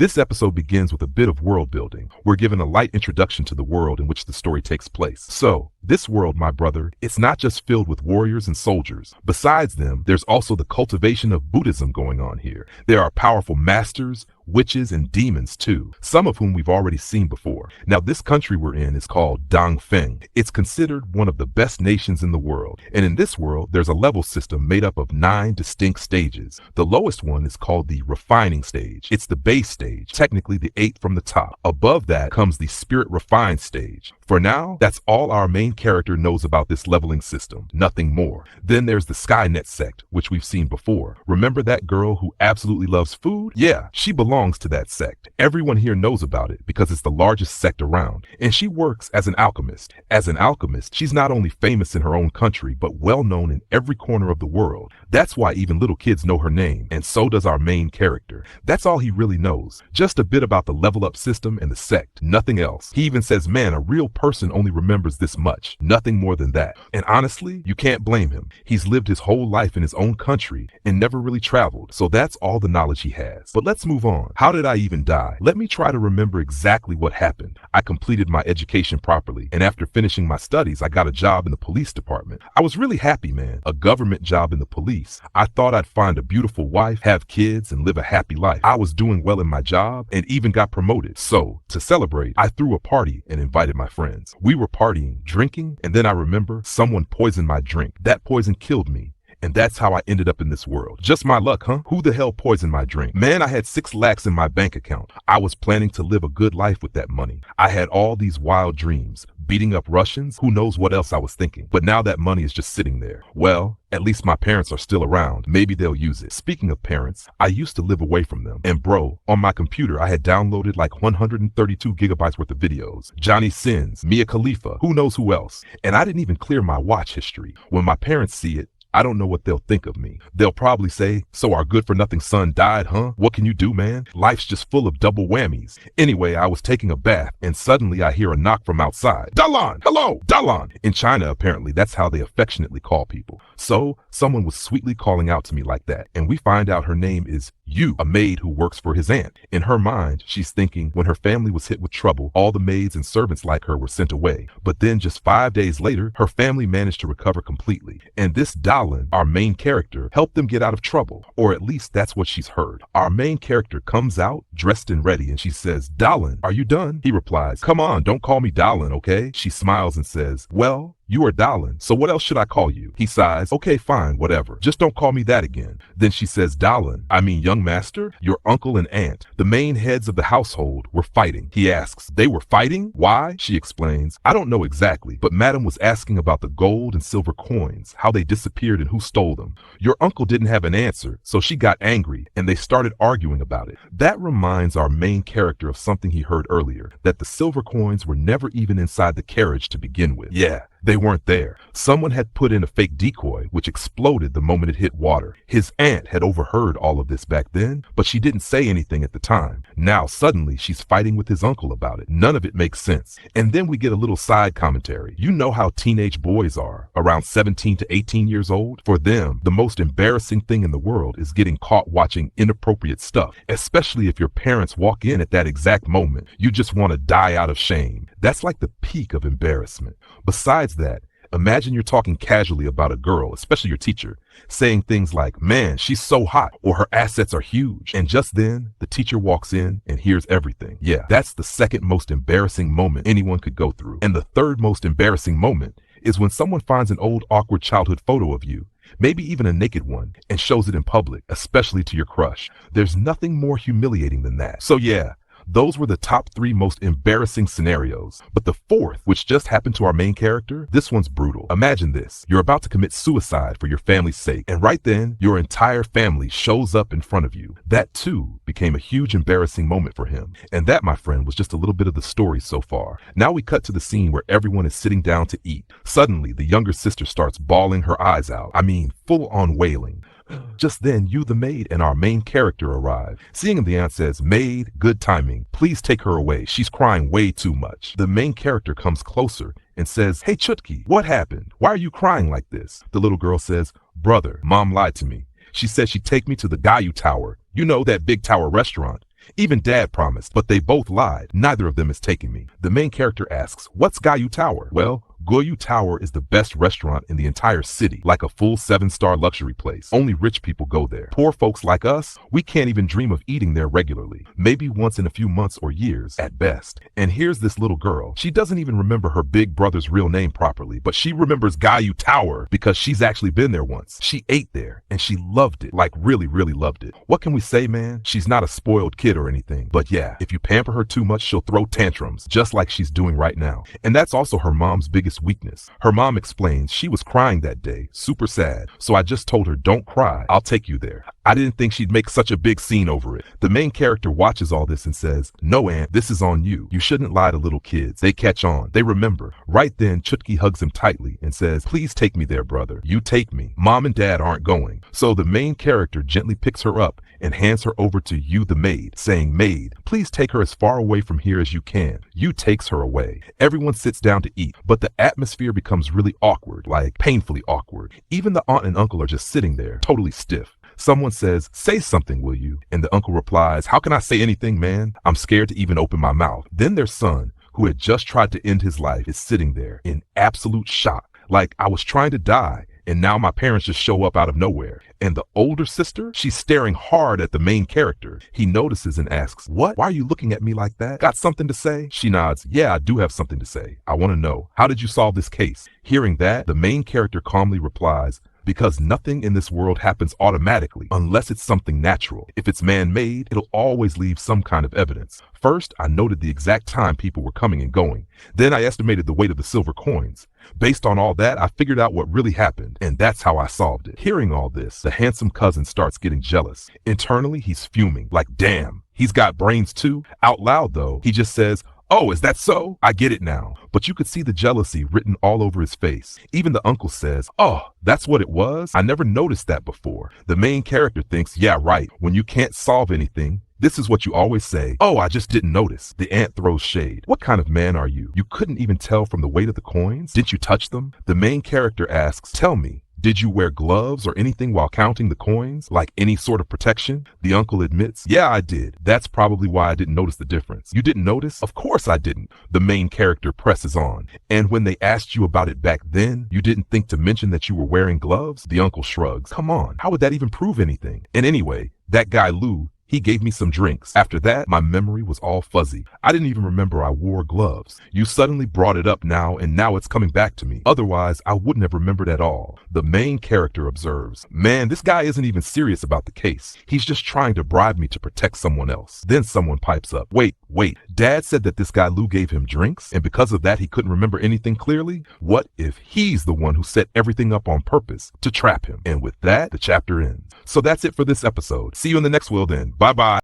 This episode begins with a bit of world building. We're given a light introduction to the world in which the story takes place. So, this world, my brother, it's not just filled with warriors and soldiers. Besides them, there's also the cultivation of Buddhism going on here. There are powerful masters, witches, and demons too, some of whom we've already seen before. Now, this country we're in is called Dongfeng. It's considered one of the best nations in the world. And in this world, there's a level system made up of 9 distinct stages. The lowest one is called the refining stage. It's the base stage, technically the 8th from the top. Above that comes the spirit refined stage. For now, that's all our main character knows about this leveling system, nothing more. Then there's the Skynet sect, which we've seen before. Remember that girl who absolutely loves food? Yeah, she belongs to that sect. Everyone here knows about it because it's the largest sect around, and she works as an alchemist. As an alchemist, she's not only famous in her own country, but well known in every corner of the world. That's why even little kids know her name, and so does our main character. That's all he really knows. Just a bit about the level up system and the sect, nothing else. He even says, man, a real person only remembers this much, nothing more than that. And honestly, you can't blame him. He's lived his whole life in his own country and never really traveled, so that's all the knowledge he has. But let's move on. How did I even die? Let me try to remember exactly what happened. I completed my education properly, and after finishing my studies, I got a job in the police department. I was really happy, man. A government job in the police. I thought I'd find a beautiful wife, have kids, and live a happy life. I was doing well in my job and even got promoted. So, to celebrate, I threw a party and invited my friends. We were partying, drinking, and then I remember someone poisoned my drink. That poison killed me. And that's how I ended up in this world. Just my luck, huh? Who the hell poisoned my drink? Man, I had 6 lakhs in my bank account. I was planning to live a good life with that money. I had all these wild dreams, beating up Russians, who knows what else I was thinking. But now that money is just sitting there. Well, at least my parents are still around. Maybe they'll use it. Speaking of parents, I used to live away from them. And bro, on my computer, I had downloaded like 132 gigabytes worth of videos. Johnny Sins, Mia Khalifa, who knows who else. And I didn't even clear my watch history. When my parents see it, I don't know what they'll think of me. They'll probably say, so our good-for-nothing son died, huh? What can you do, man? Life's just full of double whammies. Anyway, I was taking a bath, and suddenly I hear a knock from outside. Dalan! Hello! Dalan! In China, apparently, that's how they affectionately call people. So, someone was sweetly calling out to me like that, and we find out her name is Yu, a maid who works for his aunt. In her mind, she's thinking when her family was hit with trouble, all the maids and servants like her were sent away. But then just 5 days later, her family managed to recover completely. And this Dalan, our main character, helped them get out of trouble. Or at least that's what she's heard. Our main character comes out, dressed and ready, and she says, Dalan, are you done? He replies, come on, don't call me Dalan, okay? She smiles and says, well, you are Dalan, so what else should I call you? He sighs, okay, fine, whatever. Just don't call me that again. Then she says, Dalan, I mean young master, your uncle and aunt, the main heads of the household, were fighting. He asks, they were fighting? Why? She explains, I don't know exactly, but madam was asking about the gold and silver coins, how they disappeared and who stole them. Your uncle didn't have an answer, so she got angry and they started arguing about it. That reminds our main character of something he heard earlier, that the silver coins were never even inside the carriage to begin with. Yeah. They weren't there. Someone had put in a fake decoy, which exploded the moment it hit water. His aunt had overheard all of this back then, but she didn't say anything at the time. Now, suddenly, she's fighting with his uncle about it. None of it makes sense. And then we get a little side commentary. You know how teenage boys are, around 17 to 18 years old? For them, the most embarrassing thing in the world is getting caught watching inappropriate stuff, especially if your parents walk in at that exact moment. You just want to die out of shame. That's like the peak of embarrassment. Besides that, imagine you're talking casually about a girl, especially your teacher, saying things like, man, she's so hot, or her assets are huge. And just then, the teacher walks in and hears everything. Yeah, that's the second most embarrassing moment anyone could go through. And the third most embarrassing moment is when someone finds an old awkward childhood photo of you, maybe even a naked one, and shows it in public, especially to your crush. There's nothing more humiliating than that. So yeah, those were the top 3 most embarrassing scenarios. But the 4th, which just happened to our main character, this one's brutal. Imagine this. You're about to commit suicide for your family's sake, and right then, your entire family shows up in front of you. That too became a huge embarrassing moment for him. And that, my friend, was just a little bit of the story so far. Now we cut to the scene where everyone is sitting down to eat. Suddenly, the younger sister starts bawling her eyes out. I mean, full on wailing. Just then, Yu the maid and our main character arrive. Seeing him, the aunt says, maid, good timing. Please take her away. She's crying way too much. The main character comes closer and says, hey Chutki, what happened? Why are you crying like this? The little girl says, brother, mom lied to me. She said she'd take me to the Haikyuu Tower. You know, that big tower restaurant. Even Dad promised, but they both lied. Neither of them is taking me. The main character asks, what's Haikyuu Tower? Well, Haikyuu Tower is the best restaurant in the entire city, like a full 7-star luxury place. Only rich people go there. Poor folks like us, we can't even dream of eating there regularly. Maybe once in a few months or years, at best. And here's this little girl. She doesn't even remember her big brother's real name properly, but she remembers Haikyuu Tower because she's actually been there once. She ate there, and she loved it. Like really, really loved it. What can we say, man? She's not a spoiled kid or anything. But yeah, if you pamper her too much, she'll throw tantrums, just like she's doing right now. And that's also her mom's biggest weakness. Her mom explains she was crying that day, super sad, so I just told her, don't cry, I'll take you there. I didn't think she'd make such a big scene over it. The main character watches all this and says, no, Aunt, this is on you. You shouldn't lie to little kids. They catch on. They remember. Right then, Chutki hugs him tightly and says, please take me there, brother. You take me. Mom and Dad aren't going. So the main character gently picks her up and hands her over to Yu the maid, saying, maid, please take her as far away from here as you can. Yu takes her away. Everyone sits down to eat, but the atmosphere becomes really awkward, like painfully awkward. Even the aunt and uncle are just sitting there, totally stiff. Someone says, say something, will you? And the uncle replies, how can I say anything, man? I'm scared to even open my mouth. Then their son, who had just tried to end his life, is sitting there in absolute shock. Like, I was trying to die, and now my parents just show up out of nowhere. And the older sister, she's staring hard at the main character. He notices and asks, what? Why are you looking at me like that? Got something to say? She nods, yeah, I do have something to say. I want to know, how did you solve this case? Hearing that, the main character calmly replies, because nothing in this world happens automatically unless it's something natural. If it's man-made, it'll always leave some kind of evidence. First, I noted the exact time people were coming and going. Then I estimated the weight of the silver coins. Based on all that, I figured out what really happened, and that's how I solved it. Hearing all this, the handsome cousin starts getting jealous. Internally, he's fuming, like, damn, he's got brains too. Out loud, though, he just says, oh, is that so? I get it now. But you could see the jealousy written all over his face. Even the uncle says, oh, that's what it was? I never noticed that before. The main character thinks, yeah, right. When you can't solve anything, this is what you always say. Oh, I just didn't notice. The aunt throws shade. What kind of man are you? You couldn't even tell from the weight of the coins? Didn't you touch them? The main character asks, tell me, did you wear gloves or anything while counting the coins? Like any sort of protection? The uncle admits, yeah, I did. That's probably why I didn't notice the difference. You didn't notice? Of course I didn't. The main character presses on. And when they asked you about it back then, you didn't think to mention that you were wearing gloves? The uncle shrugs. Come on, how would that even prove anything? And anyway, that guy Lou, he gave me some drinks. After that, my memory was all fuzzy. I didn't even remember I wore gloves. You suddenly brought it up now, and now it's coming back to me. Otherwise, I wouldn't have remembered at all. The main character observes, man, this guy isn't even serious about the case. He's just trying to bribe me to protect someone else. Then someone pipes up, wait, Dad said that this guy Lou gave him drinks, and because of that, he couldn't remember anything clearly? What if he's the one who set everything up on purpose to trap him? And with that, the chapter ends. So that's it for this episode. See you in the next one then. Bye-bye.